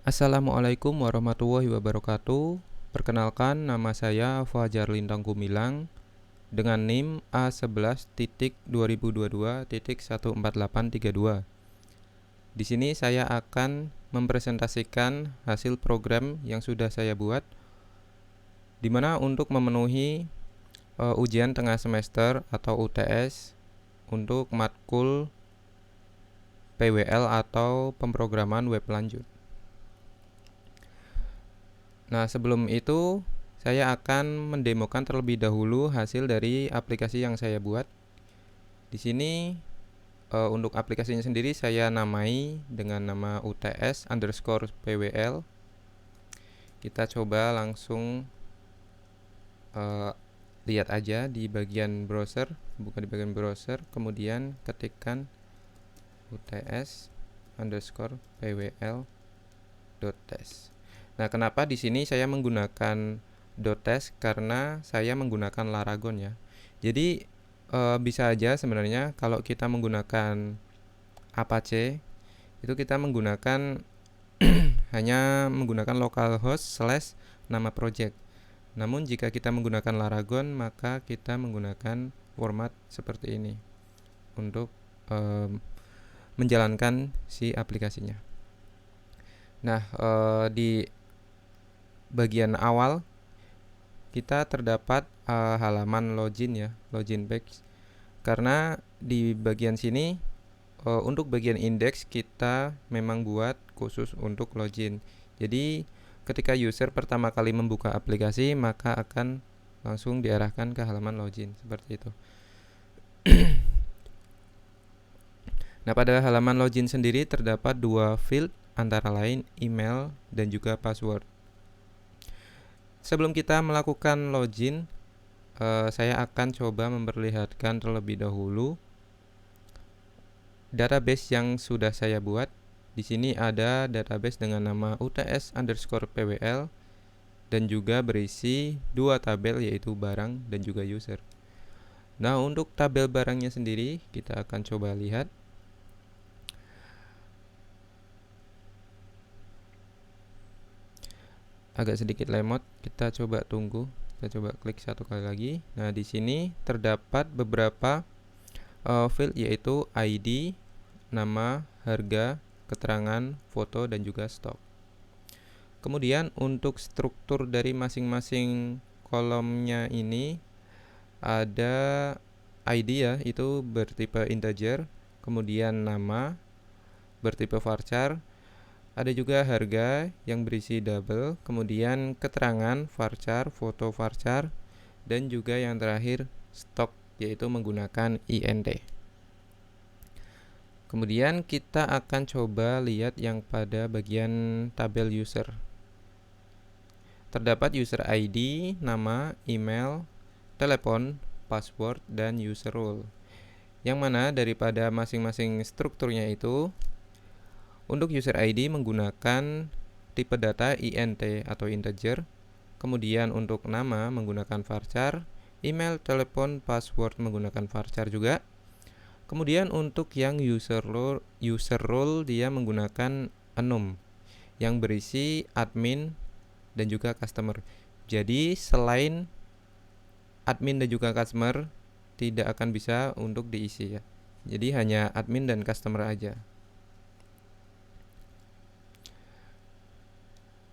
Assalamualaikum warahmatullahi wabarakatuh. Perkenalkan, nama saya Fajar Lintang Gumilang dengan NIM A11.2022.14832. Di sini saya akan mempresentasikan hasil program yang sudah saya buat, di mana untuk memenuhi ujian tengah semester atau UTS untuk matkul PWL atau pemrograman web lanjut. Nah, sebelum itu saya akan mendemokan terlebih dahulu hasil dari aplikasi yang saya buat. Di sini untuk aplikasinya sendiri saya namai dengan nama UTS_PWL. Kita coba langsung lihat aja di bagian browser, buka di bagian browser, kemudian ketikkan UTS_PWL.test. Nah, kenapa di sini saya menggunakan .test? Karena saya menggunakan Laragon ya. Jadi bisa aja sebenarnya kalau kita menggunakan Apache itu kita menggunakan hanya menggunakan localhost / nama project. Namun jika kita menggunakan Laragon, maka kita menggunakan format seperti ini untuk menjalankan si aplikasinya. Nah, di bagian awal kita terdapat halaman login ya, login page. Karena di bagian sini untuk bagian indeks kita memang buat khusus untuk login. Jadi ketika user pertama kali membuka aplikasi, maka akan langsung diarahkan ke halaman login seperti itu. Nah, pada halaman login sendiri terdapat dua field, antara lain email dan juga password. Sebelum kita melakukan login, saya akan coba memperlihatkan terlebih dahulu database yang sudah saya buat. Di sini ada database dengan nama UTS_PWL dan juga berisi dua tabel, yaitu barang dan juga user. Nah, untuk tabel barangnya sendiri kita akan coba lihat. Agak sedikit lemot, kita coba tunggu. Kita coba klik satu kali lagi. Nah, di sini terdapat beberapa field, yaitu ID, nama, harga, keterangan, foto, dan juga stok. Kemudian untuk struktur dari masing-masing kolomnya ini ada ID ya, itu bertipe integer, kemudian nama bertipe varchar, ada juga harga yang berisi double, kemudian keterangan varchar, foto varchar, dan juga yang terakhir stok, yaitu menggunakan int. Kemudian kita akan coba lihat yang pada bagian tabel user. Terdapat user ID, nama, email, telepon, password, dan user role. Yang mana daripada masing-masing strukturnya itu, untuk user ID menggunakan tipe data int atau integer, kemudian untuk nama menggunakan varchar, email, telepon, password menggunakan varchar juga. Kemudian untuk yang user role dia menggunakan enum yang berisi admin dan juga customer. Jadi selain admin dan juga customer tidak akan bisa untuk diisi ya. Jadi hanya admin dan customer aja.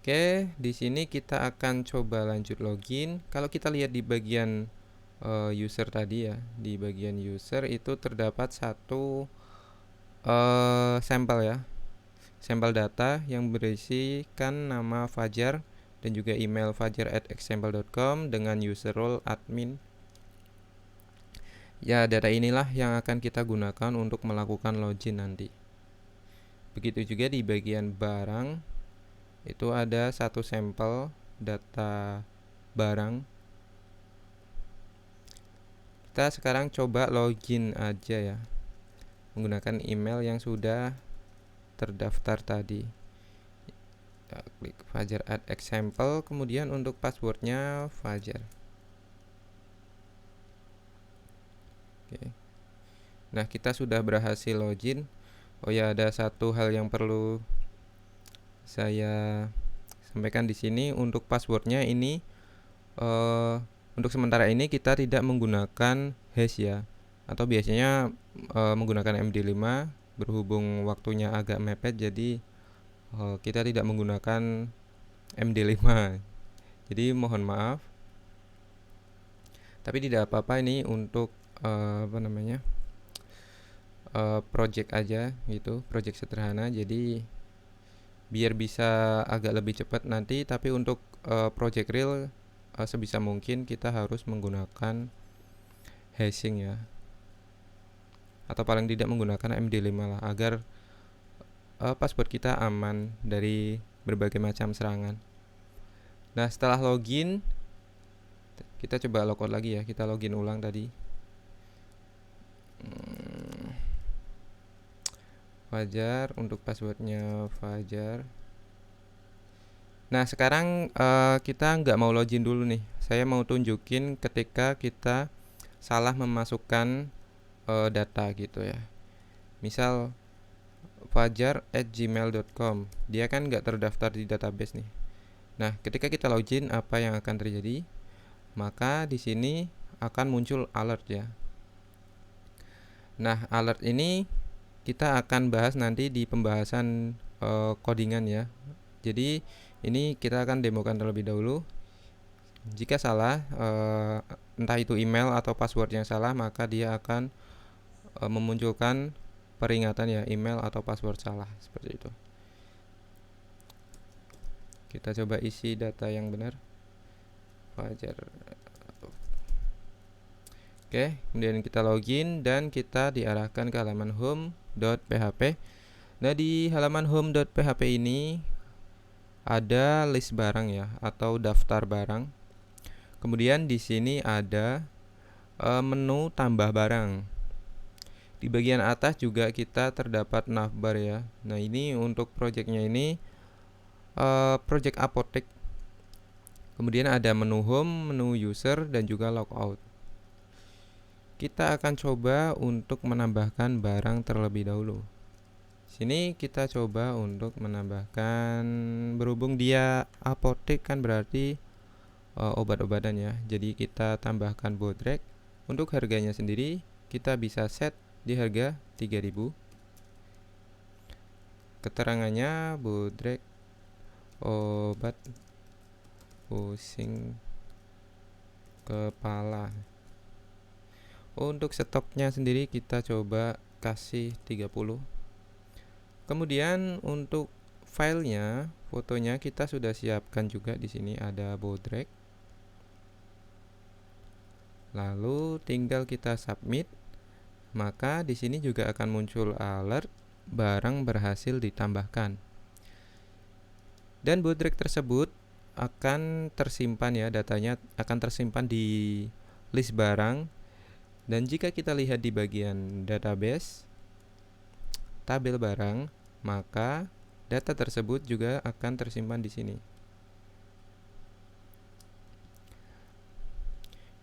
Oke, di sini kita akan coba lanjut login. Kalau kita lihat di bagian user tadi ya, di bagian user itu terdapat satu sampel ya, sampel data yang berisikan nama Fajar dan juga email fajar@example.com dengan user role admin. Ya, data inilah yang akan kita gunakan untuk melakukan login nanti. Begitu juga di bagian barang, itu ada satu sampel data barang. Kita sekarang coba login aja ya, menggunakan email yang sudah terdaftar tadi. Kita klik fajar@example, kemudian untuk passwordnya Fajar. Oke. Nah, kita sudah berhasil login. Oh ya, ada satu hal yang perlu saya sampaikan di sini. Untuk passwordnya ini untuk sementara ini kita tidak menggunakan hash ya, atau biasanya menggunakan MD5. Berhubung waktunya agak mepet, jadi kita tidak menggunakan MD5. Jadi mohon maaf, tapi tidak apa-apa, ini untuk project aja gitu, project sederhana, jadi biar bisa agak lebih cepat nanti. Tapi untuk project real, sebisa mungkin kita harus menggunakan hashing ya, atau paling tidak menggunakan MD5 lah, agar password kita aman dari berbagai macam serangan. Nah, setelah login, kita coba logout lagi ya, kita login ulang tadi. Fajar, untuk passwordnya Fajar. Nah, sekarang kita nggak mau login dulu nih. Saya mau tunjukin ketika kita salah memasukkan data gitu ya. Misal fajar@gmail.com, dia kan nggak terdaftar di database nih. Nah, ketika kita login, apa yang akan terjadi? Maka di sini akan muncul alert ya. Nah, alert ini kita akan bahas nanti di pembahasan codingan ya. Jadi ini kita akan demokan terlebih dahulu. Jika salah, entah itu email atau password yang salah, maka dia akan memunculkan peringatan ya, email atau password salah, seperti itu. Kita coba isi data yang benar. Fajar. Oke, kemudian kita login dan kita diarahkan ke halaman home.php. Nah, di halaman home.php ini ada list barang ya, atau daftar barang. Kemudian di sini ada menu tambah barang. Di bagian atas juga kita terdapat navbar ya. Nah, ini untuk projectnya ini project apotek. Kemudian ada menu home, menu user, dan juga logout. Kita akan coba untuk menambahkan barang terlebih dahulu. Sini kita coba untuk menambahkan, berhubung dia apotek kan berarti obat-obatan ya. Jadi kita tambahkan bodrek. Untuk harganya sendiri kita bisa set di harga 3.000. Keterangannya bodrek obat pusing kepala. Untuk stoknya sendiri kita coba kasih 30. Kemudian untuk filenya, fotonya kita sudah siapkan juga di sini, ada bodrek. Lalu tinggal kita submit. Maka di sini juga akan muncul alert barang berhasil ditambahkan. Dan bodrek tersebut akan tersimpan ya, datanya akan tersimpan di list barang. Dan jika kita lihat di bagian database, tabel barang, maka data tersebut juga akan tersimpan di sini.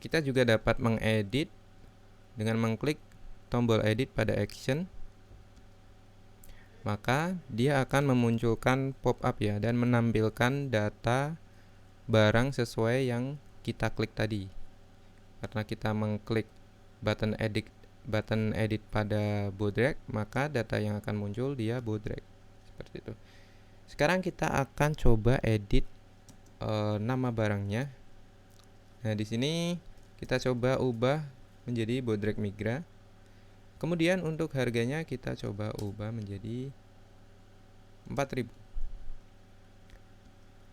Kita juga dapat mengedit dengan mengklik tombol edit pada action. Maka dia akan memunculkan pop-up ya, dan menampilkan data barang sesuai yang kita klik tadi. Karena kita mengklik button edit pada bodrek, maka data yang akan muncul dia bodrek, seperti itu. Sekarang kita akan coba edit nama barangnya. Nah, di sini kita coba ubah menjadi bodrek migra. Kemudian untuk harganya kita coba ubah menjadi 4.000.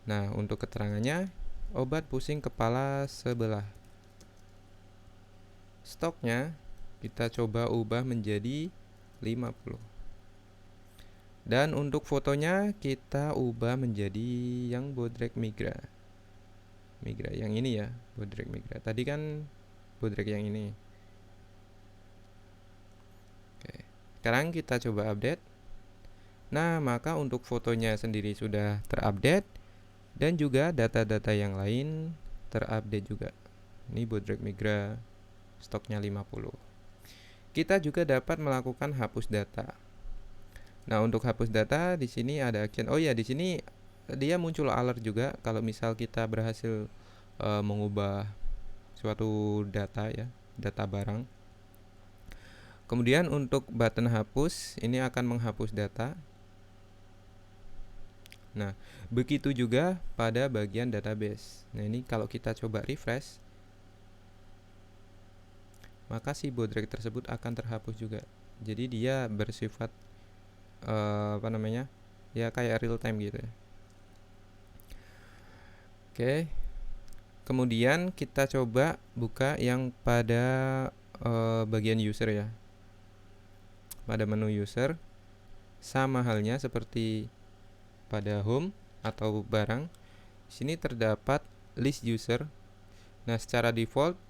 Nah, untuk keterangannya obat pusing kepala sebelah. Stoknya kita coba ubah menjadi 50. Dan untuk fotonya kita ubah menjadi yang bodrek migra. Migra yang ini ya, bodrek migra. Tadi kan bodrek yang ini. Oke. Sekarang kita coba update. Nah, maka untuk fotonya sendiri sudah terupdate, dan juga data-data yang lain terupdate juga. Ini bodrek migra, stoknya 50. Kita juga dapat melakukan hapus data. Nah, untuk hapus data di sini ada action. Oh ya, di sini dia muncul alert juga kalau misal kita berhasil mengubah suatu data ya, data barang. Kemudian untuk button hapus, ini akan menghapus data. Nah, begitu juga pada bagian database. Nah, ini kalau kita coba refresh, maka si baudrec tersebut akan terhapus juga. Jadi dia bersifat ya kayak real time gitu ya. Oke. Kemudian kita coba buka yang pada bagian user ya. Pada menu user, sama halnya seperti pada home atau barang. Sini terdapat list user. Nah, secara default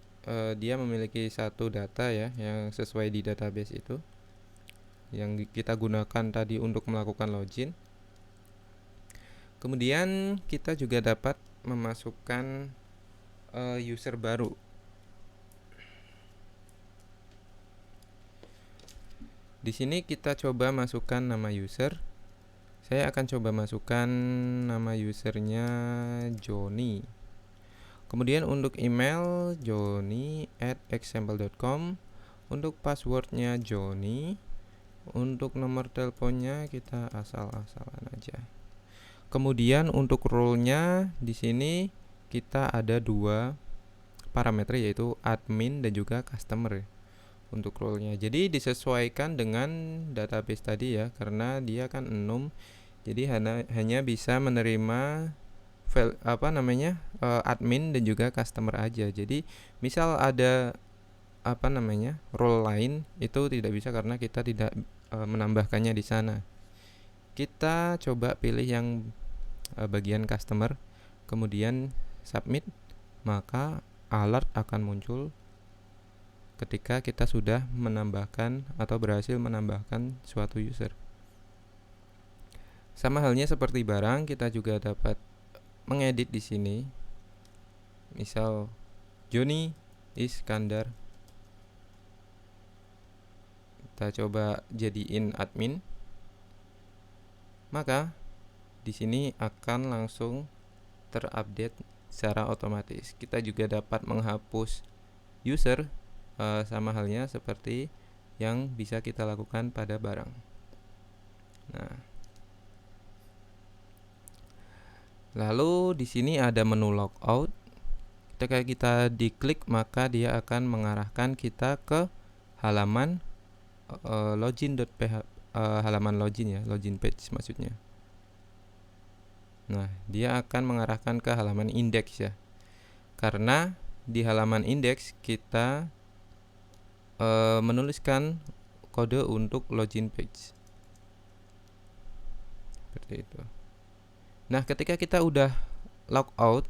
dia memiliki satu data ya yang sesuai di database itu, yang kita gunakan tadi untuk melakukan login. Kemudian kita juga dapat memasukkan user baru. Di sini kita coba masukkan nama user. Saya akan coba masukkan nama usernya Joni. Kemudian untuk email joni@example.com. Untuk passwordnya Joni. Untuk nomor teleponnya kita asal-asalan aja. Kemudian untuk role-nya di sini kita ada 2 parameter, yaitu admin dan juga customer untuk role-nya. Jadi disesuaikan dengan database tadi ya, karena dia kan enum. Jadi hanya bisa menerima file admin dan juga customer aja. Jadi misal ada role lain itu tidak bisa karena kita tidak menambahkannya di sana. Kita coba pilih yang bagian customer, kemudian submit, maka alert akan muncul ketika kita sudah menambahkan atau berhasil menambahkan suatu user. Sama halnya seperti barang, kita juga dapat mengedit di sini. Misal Joni Iskandar. Kita coba jadiin admin. Maka di sini akan langsung terupdate secara otomatis. Kita juga dapat menghapus user, sama halnya seperti yang bisa kita lakukan pada barang. Nah, lalu di sini ada menu logout. Ketika kita diklik, maka dia akan mengarahkan kita ke halaman login.php, halaman login ya, login page maksudnya. Nah, dia akan mengarahkan ke halaman index ya. Karena di halaman index kita menuliskan kode untuk login page. Seperti itu. Nah, ketika kita udah logout,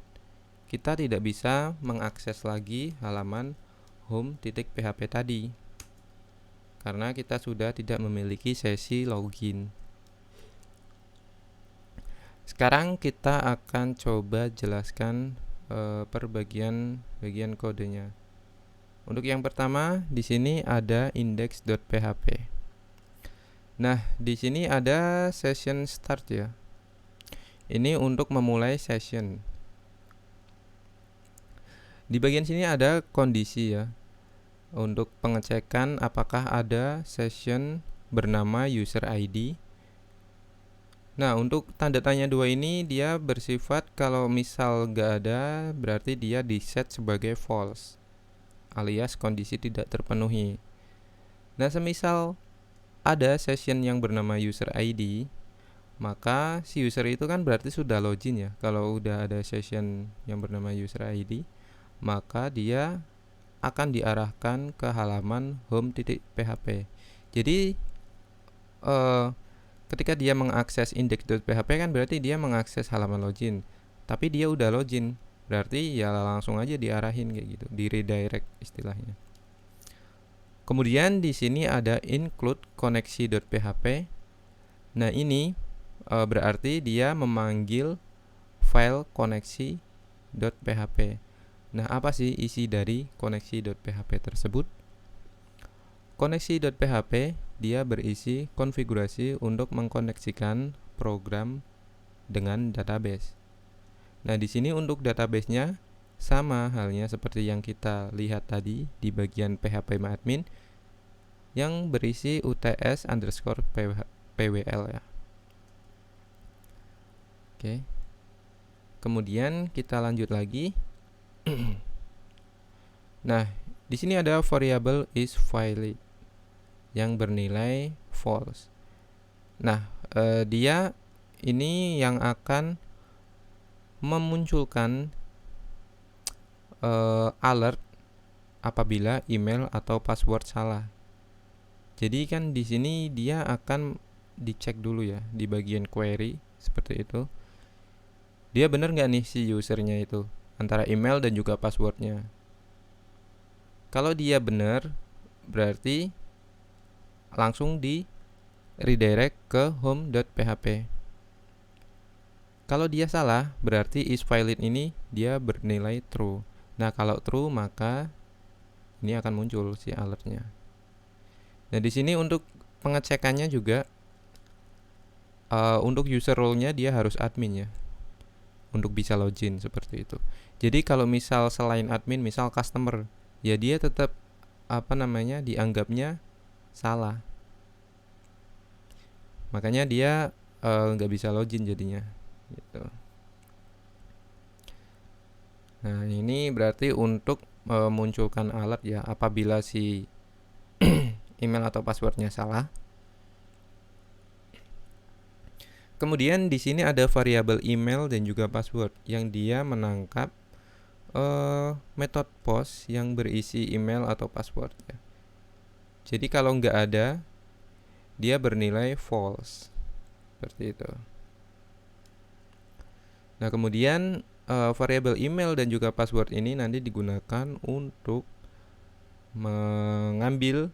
kita tidak bisa mengakses lagi halaman home.php tadi, karena kita sudah tidak memiliki sesi login. Sekarang kita akan coba jelaskan per bagian kodenya. Untuk yang pertama, di sini ada index.php. Nah, di sini ada session start ya. Ini untuk memulai session. Di bagian sini ada kondisi ya, untuk pengecekan apakah ada session bernama user ID. Nah, untuk tanda tanya 2 ini dia bersifat kalau misal gak ada, berarti dia di set sebagai false, alias kondisi tidak terpenuhi. Nah, semisal ada session yang bernama user ID, maka si user itu kan berarti sudah login ya. Kalau udah ada session yang bernama user ID, maka dia akan diarahkan ke halaman home.php. Jadi ketika dia mengakses index.php kan berarti dia mengakses halaman login, tapi dia udah login, berarti ya langsung aja diarahin kayak gitu, di redirect istilahnya. Kemudian di sini ada include koneksi.php. Nah, ini berarti dia memanggil file koneksi.php. Nah, apa sih isi dari koneksi.php tersebut? Koneksi.php dia berisi konfigurasi untuk mengkoneksikan program dengan database. Nah, di sini untuk database-nya sama halnya seperti yang kita lihat tadi di bagian php-admin yang berisi UTS_PWL ya. Oke. Kemudian kita lanjut lagi. Nah, di sini ada variable isValid yang bernilai false. Nah, dia ini yang akan memunculkan alert apabila email atau password salah. Jadi kan di sini dia akan dicek dulu ya di bagian query seperti itu. Dia benar nggak nih si usernya itu antara email dan juga passwordnya. Kalau dia benar, berarti langsung di redirect ke home.php. Kalau dia salah, berarti isValid ini dia bernilai true. Nah, kalau true maka ini akan muncul si alertnya. Nah, di sini untuk pengecekannya juga untuk user role-nya dia harus admin ya, untuk bisa login seperti itu. Jadi kalau misal selain admin, misal customer, ya dia tetap dianggapnya salah. Makanya dia nggak bisa login jadinya. Gitu. Nah, ini berarti untuk memunculkan alert ya apabila si email atau passwordnya salah. Kemudian di sini ada variabel email dan juga password yang dia menangkap metode post yang berisi email atau password ya. Jadi kalau nggak ada, dia bernilai false seperti itu. Nah, kemudian variabel email dan juga password ini nanti digunakan untuk mengambil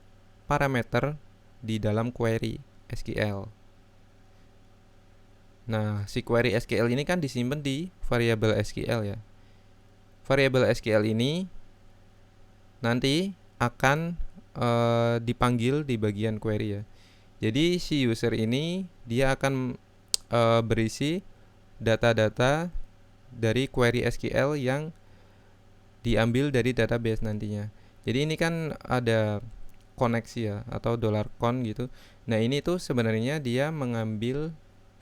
parameter di dalam query SQL. Nah, si query SQL ini kan disimpan di variabel SQL ya. Variabel SQL ini nanti akan dipanggil di bagian query ya. Jadi si user ini dia akan berisi data-data dari query SQL yang diambil dari database nantinya. Jadi ini kan ada koneksi ya atau $con gitu. Nah, ini tuh sebenarnya dia mengambil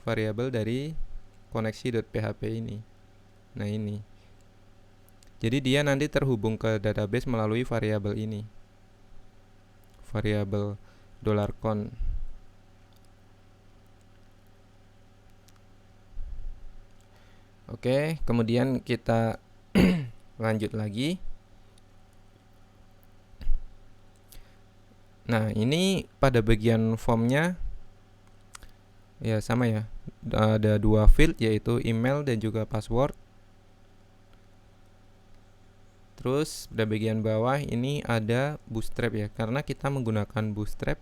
variabel dari koneksi.php ini. Nah, ini. Jadi dia nanti terhubung ke database melalui variabel ini. Variabel $con. Oke, kemudian kita lanjut lagi. Nah, ini pada bagian formnya ya sama ya. Ada dua field yaitu email dan juga password. Terus pada bagian bawah ini ada bootstrap ya, karena kita menggunakan bootstrap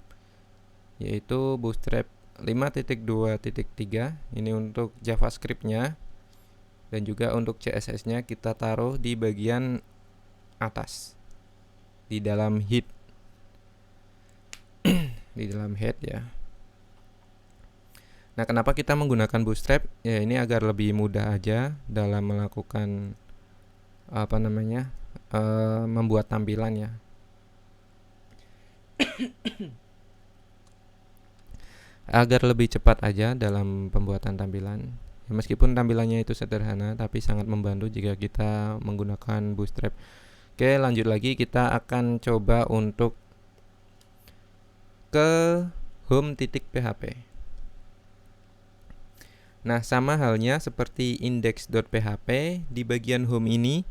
yaitu bootstrap 5.2.3. Ini untuk JavaScript-nya dan juga untuk CSS-nya kita taruh di bagian atas di dalam head di dalam head ya. Nah, kenapa kita menggunakan bootstrap? Ya, ini agar lebih mudah aja dalam melakukan membuat tampilan ya. Agar lebih cepat aja dalam pembuatan tampilan. Ya, meskipun tampilannya itu sederhana, tapi sangat membantu jika kita menggunakan bootstrap. Oke, lanjut lagi, kita akan coba untuk ke home.php. Nah, sama halnya seperti index.php, di bagian home ini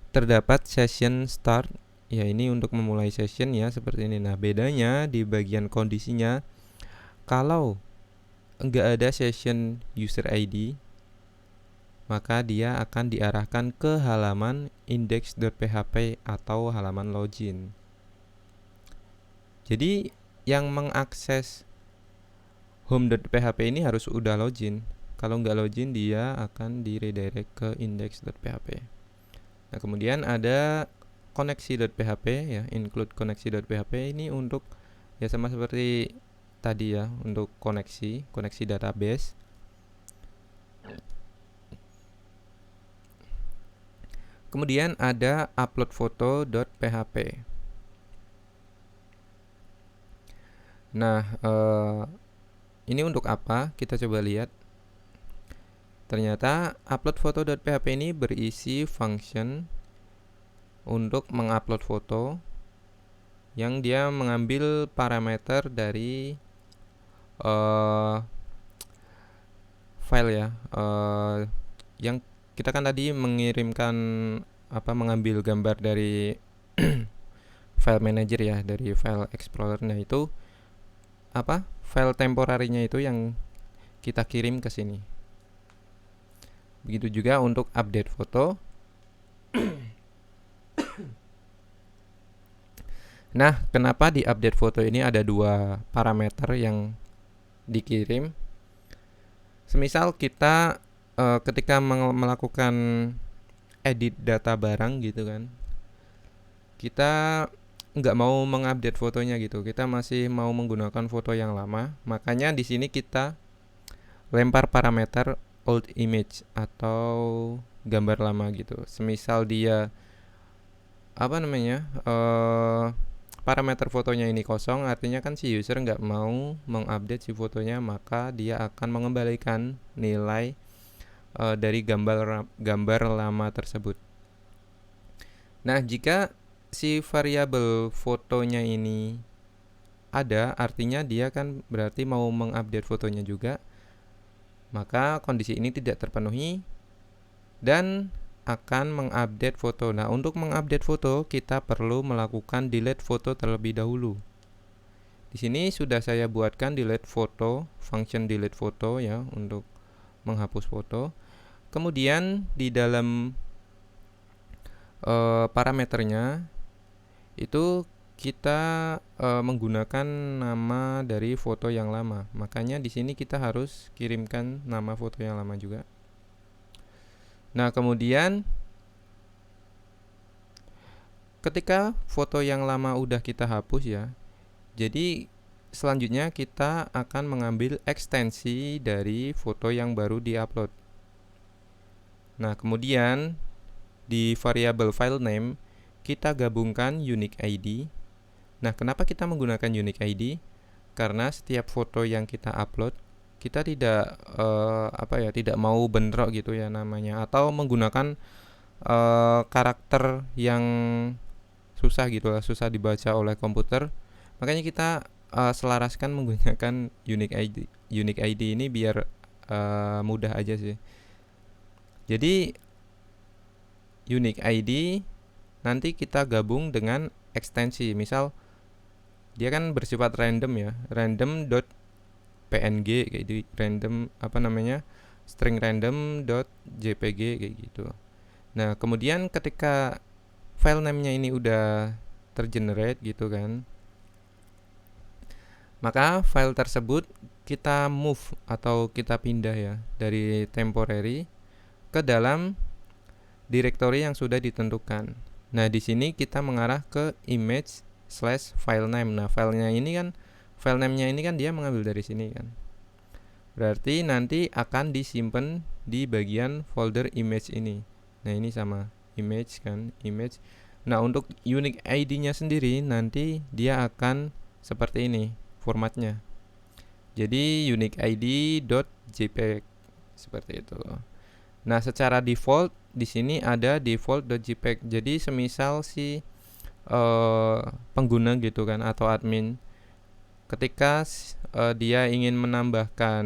terdapat session start. Ya, ini untuk memulai session ya, seperti ini. Nah, bedanya di bagian kondisinya, kalau enggak ada session user ID, maka dia akan diarahkan ke halaman index.php atau halaman login. Jadi yang mengakses home.php ini harus udah login. Kalau nggak login, dia akan di redirect ke index.php. Nah, kemudian ada koneksi.php ya, include koneksi.php ini untuk ya sama seperti tadi ya, untuk koneksi database. Kemudian ada uploadfoto.php. Nah, ini untuk apa? Kita coba lihat. Ternyata uploadfoto.php ini berisi function untuk mengupload foto yang dia mengambil parameter dari file ya. Yang kita kan tadi mengirimkan mengambil gambar dari file manager ya, dari file explorer. Nah, itu file temporarinya itu yang kita kirim ke sini. Begitu juga untuk update foto. Nah, kenapa di update foto ini ada dua parameter yang dikirim? Semisal kita ketika melakukan edit data barang gitu kan, kita nggak mau mengupdate fotonya gitu, kita masih mau menggunakan foto yang lama, makanya di sini kita lempar parameter old image atau gambar lama gitu. Semisal dia parameter fotonya ini kosong, artinya kan si user nggak mau mengupdate si fotonya, maka dia akan mengembalikan nilai dari gambar lama tersebut. Nah, jika si variabel fotonya ini ada, artinya dia kan berarti mau mengupdate fotonya juga, maka kondisi ini tidak terpenuhi dan akan mengupdate foto. Nah, untuk mengupdate foto kita perlu melakukan delete foto terlebih dahulu. Di sini sudah saya buatkan delete foto, function delete foto ya, untuk menghapus foto. Kemudian di dalam parameternya itu kita menggunakan nama dari foto yang lama. Makanya di sini kita harus kirimkan nama foto yang lama juga. Nah, kemudian ketika foto yang lama udah kita hapus ya, jadi selanjutnya kita akan mengambil ekstensi dari foto yang baru diupload. Nah, kemudian di variabel file name kita gabungkan unique ID. Nah, kenapa kita menggunakan unique ID? Karena setiap foto yang kita upload kita tidak tidak mau bentrok gitu ya namanya, atau menggunakan karakter yang susah gitu lah, susah dibaca oleh komputer. Makanya kita selaraskan menggunakan unique ID. Unique ID ini biar mudah aja sih. Jadi unique ID nanti kita gabung dengan ekstensi. Misal dia kan bersifat random ya, random.png kayak gitu, string random.jpg kayak gitu. Nah, kemudian ketika file name-nya ini udah tergenerate gitu kan, maka file tersebut kita move atau kita pindah ya dari temporary ke dalam directory yang sudah ditentukan. Nah, di sini kita mengarah ke image/filename. Nah, file name-nya ini kan dia mengambil dari sini kan. Berarti nanti akan disimpan di bagian folder image ini. Nah, ini sama image kan, image. Nah, untuk unique ID-nya sendiri nanti dia akan seperti ini formatnya. Jadi unique ID.jpg seperti itu. Nah, secara default di sini ada default.jpg. Jadi semisal si pengguna gitu kan atau admin ketika dia ingin menambahkan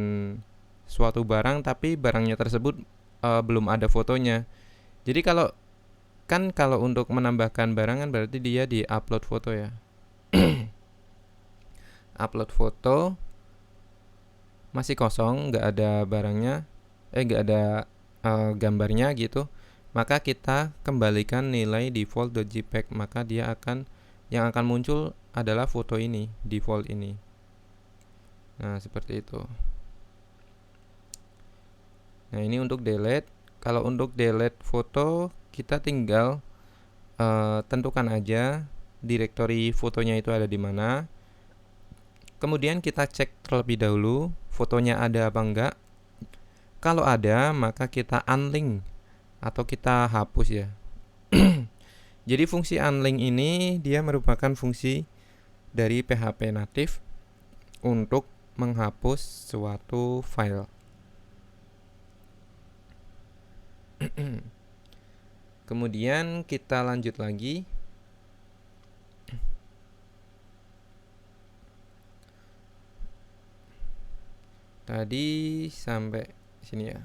suatu barang tapi barangnya tersebut belum ada fotonya. Jadi kalau untuk menambahkan barang kan berarti dia di upload foto ya. Upload foto masih kosong, nggak ada barangnya, nggak ada gambarnya gitu, maka kita kembalikan nilai default.jpg, maka dia yang akan muncul adalah foto ini, default ini. Nah, seperti itu. Nah, ini untuk delete. Kalau untuk delete foto kita tinggal tentukan aja directory fotonya itu ada di mana. Kemudian kita cek terlebih dahulu fotonya ada apa enggak. Kalau ada, maka kita unlink atau kita hapus ya. Jadi fungsi unlink ini dia merupakan fungsi dari PHP natif untuk menghapus suatu file. Kemudian kita lanjut lagi. Tadi sampai sini ya.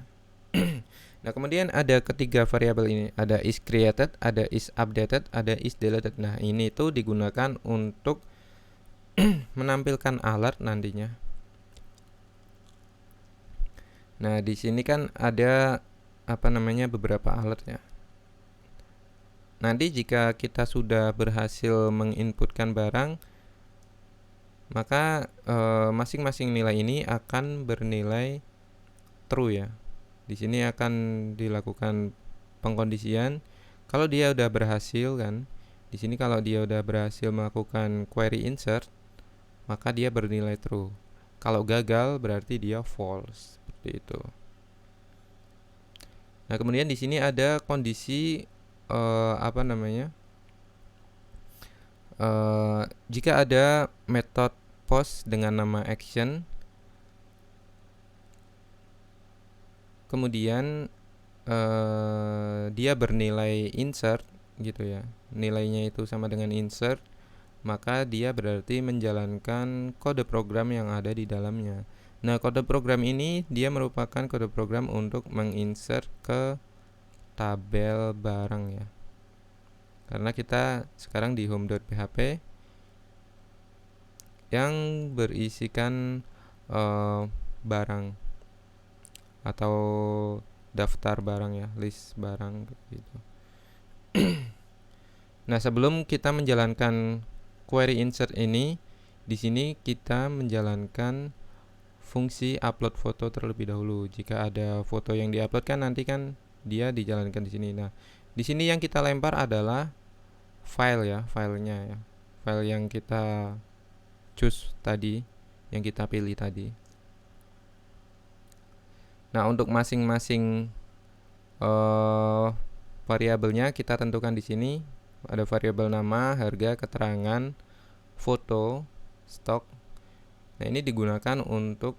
Nah, kemudian ada ketiga variabel ini. Ada is created, ada is updated, ada is deleted. Nah, ini tuh digunakan untuk menampilkan alert nantinya. Nah, di sini kan ada beberapa alert ya. Nanti jika kita sudah berhasil menginputkan barang, maka masing-masing nilai ini akan bernilai true ya. Di sini akan dilakukan pengkondisian. Kalau dia udah berhasil kan, di sini kalau dia udah berhasil melakukan query insert, maka dia bernilai true. Kalau gagal berarti dia false, seperti itu. Nah, kemudian di sini ada kondisi jika ada metode post dengan nama action, kemudian dia bernilai insert gitu ya, nilainya itu sama dengan insert, maka dia berarti menjalankan kode program yang ada di dalamnya. Nah, kode program ini dia merupakan kode program untuk menginsert ke tabel barang ya, karena kita sekarang di home.php yang berisikan barang atau daftar barang ya, list barang gitu. Nah, sebelum kita menjalankan query insert ini, di sini kita menjalankan fungsi upload foto terlebih dahulu. Jika ada foto yang diupload kan nanti kan dia dijalankan di sini. Nah, di sini yang kita lempar adalah file ya, filenya ya. File yang kita choose tadi, yang kita pilih tadi. Nah, untuk masing-masing variabelnya kita tentukan di sini. Ada variabel nama, harga, keterangan, foto, stok. Nah, ini digunakan untuk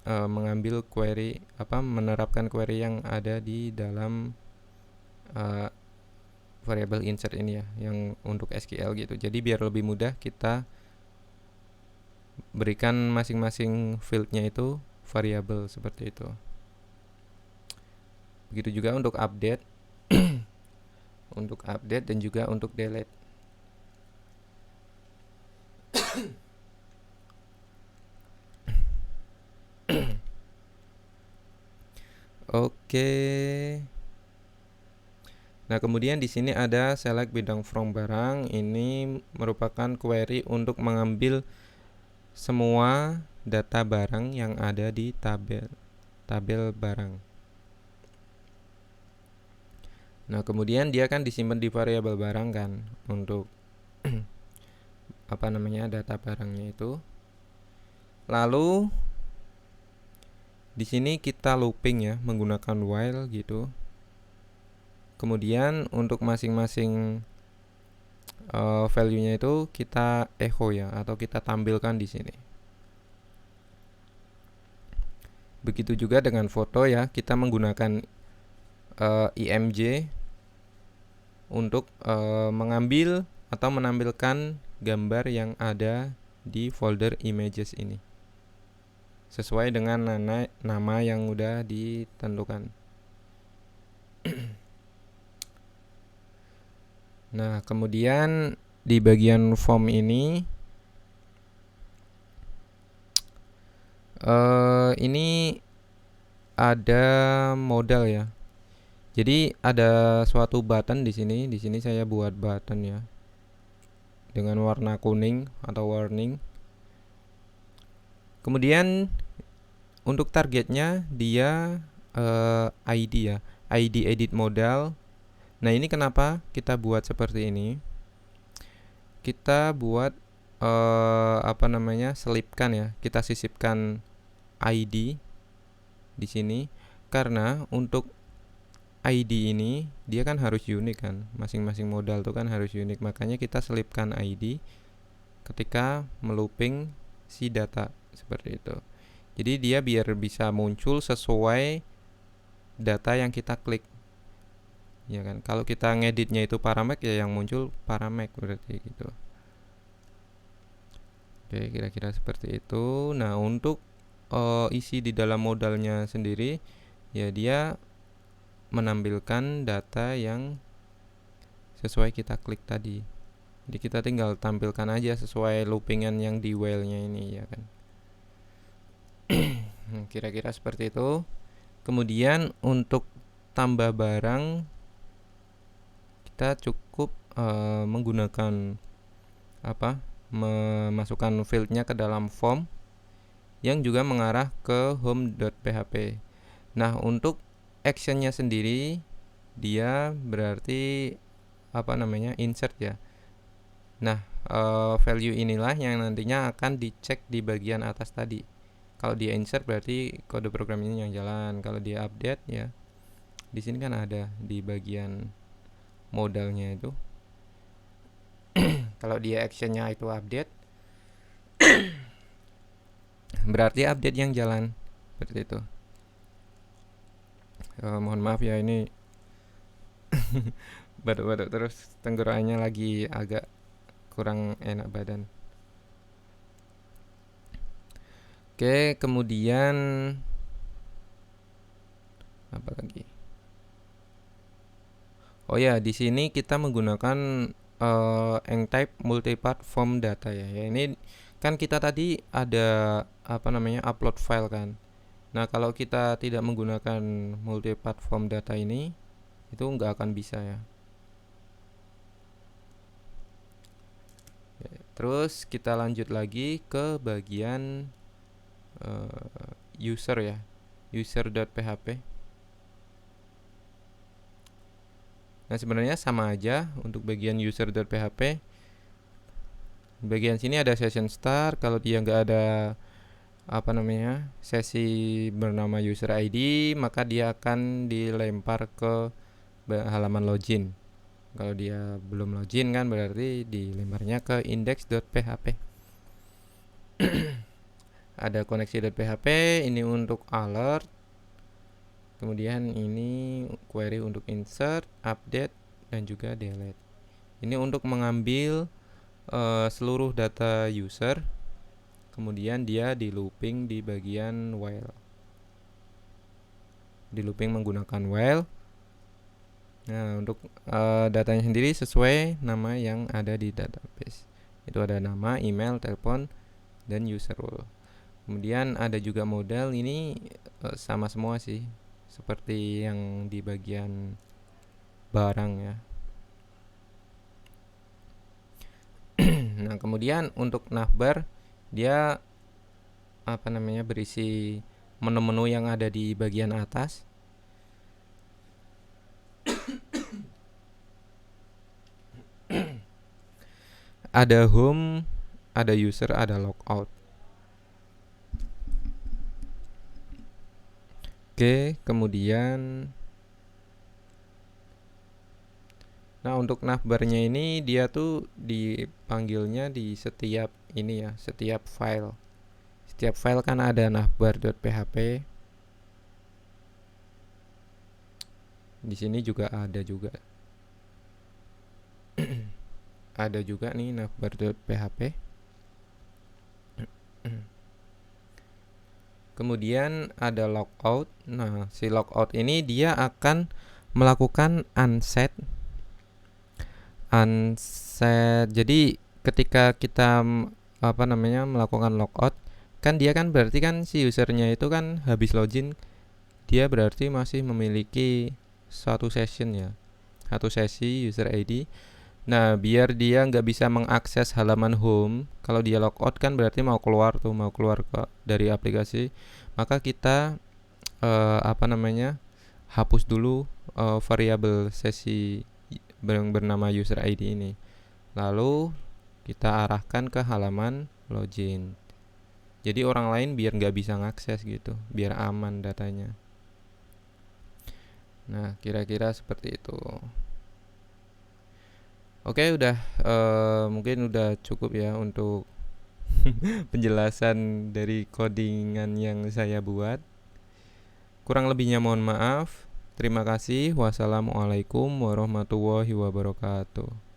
mengambil query menerapkan query yang ada di dalam variabel insert ini ya, yang untuk SQL gitu. Jadi biar lebih mudah kita berikan masing-masing fieldnya itu variabel seperti itu. Begitu juga untuk update untuk update dan juga untuk delete. Oke. Nah, kemudian di sini ada select bidang from barang. Ini merupakan query untuk mengambil semua data barang yang ada di tabel barang. Nah, kemudian dia kan disimpan di variabel barang kan untuk data barangnya itu. Lalu di sini kita looping ya, menggunakan while gitu. Kemudian untuk masing-masing value-nya itu kita echo ya, atau kita tampilkan di sini. Begitu juga dengan foto ya, kita menggunakan img untuk mengambil atau menampilkan gambar yang ada di folder images ini sesuai dengan nama yang udah ditentukan. Nah, kemudian di bagian form ini ini ada modal ya. Jadi ada suatu button di sini. Di sini saya buat button ya, dengan warna kuning atau warning. Kemudian untuk targetnya dia ID ya, ID edit modal. Nah, ini kenapa kita buat seperti ini? Kita buat selipkan ya. Kita sisipkan ID di sini karena untuk ID ini dia kan harus unik kan, masing-masing modal tuh kan harus unik, makanya kita selipkan ID ketika melooping si data seperti itu. Jadi dia biar bisa muncul sesuai data yang kita klik, ya kan. Kalau kita ngeditnya itu parameter, ya yang muncul parameter berarti gitu. Oke, kira-kira seperti itu. Nah, untuk isi di dalam modalnya sendiri, ya dia menampilkan data yang sesuai kita klik tadi. Jadi kita tinggal tampilkan aja sesuai loopingan yang di while-nya ini, ya kan. Kira-kira seperti itu. Kemudian untuk tambah barang, kita cukup menggunakan memasukkan fieldnya ke dalam form yang juga mengarah ke home.php. Nah, untuk actionnya sendiri dia berarti insert ya. Nah, value inilah yang nantinya akan dicek di bagian atas tadi. Kalau dia insert berarti kode program ini yang jalan. Kalau dia update ya di sini kan ada di bagian modalnya itu. Kalau dia actionnya itu update berarti update yang jalan seperti itu. Mohon maaf ya, ini batuk-batuk terus, tenggorokannya lagi agak kurang enak badan. Oke, kemudian apa lagi? Oh ya, di sini kita menggunakan Enctype multipart form data ya. Ini kan kita tadi ada upload file kan. Nah, kalau kita tidak menggunakan multipart form data ini, itu nggak akan bisa ya. Terus kita lanjut lagi ke bagian user ya, user.php. Nah, sebenarnya sama aja untuk bagian user.php. Bagian sini ada session start. Kalau dia nggak ada sesi bernama user ID, maka dia akan dilempar ke halaman login. Kalau dia belum login kan berarti dilemparnya ke index.php. Ada koneksi.php, ini untuk alert. Kemudian ini query untuk insert, update, dan juga delete. Ini untuk mengambil seluruh data user, kemudian dia di looping di bagian while. Di looping menggunakan while. Nah, untuk datanya sendiri sesuai nama yang ada di database. Itu ada nama, email, telepon, dan user role. Kemudian ada juga model, ini sama semua sih, seperti yang di bagian barang ya. Nah, kemudian untuk navbar dia berisi menu-menu yang ada di bagian atas. Ada home, ada user, ada logout. Oke, kemudian untuk navbarnya ini dia tuh dipanggilnya di setiap ini ya, setiap file. Setiap file kan ada navbar.php. Di sini juga ada juga. Ada juga nih navbar.php. Kemudian ada logout. Nah, si logout ini dia akan melakukan unset. Jadi ketika kita melakukan logout, kan dia kan berarti kan si usernya itu kan habis login, dia berarti masih memiliki satu session ya, satu sesi user ID. Nah, biar dia nggak bisa mengakses halaman home, kalau dia logout kan berarti mau keluar dari aplikasi, maka kita hapus dulu variabel sesi yang bernama user ID ini. Lalu kita arahkan ke halaman login. Jadi orang lain biar nggak bisa ngakses gitu, biar aman datanya. Nah, kira-kira seperti itu. Oke, udah mungkin udah cukup ya untuk penjelasan dari codingan yang saya buat. Kurang lebihnya mohon maaf. Terima kasih. Wassalamualaikum warahmatullahi wabarakatuh.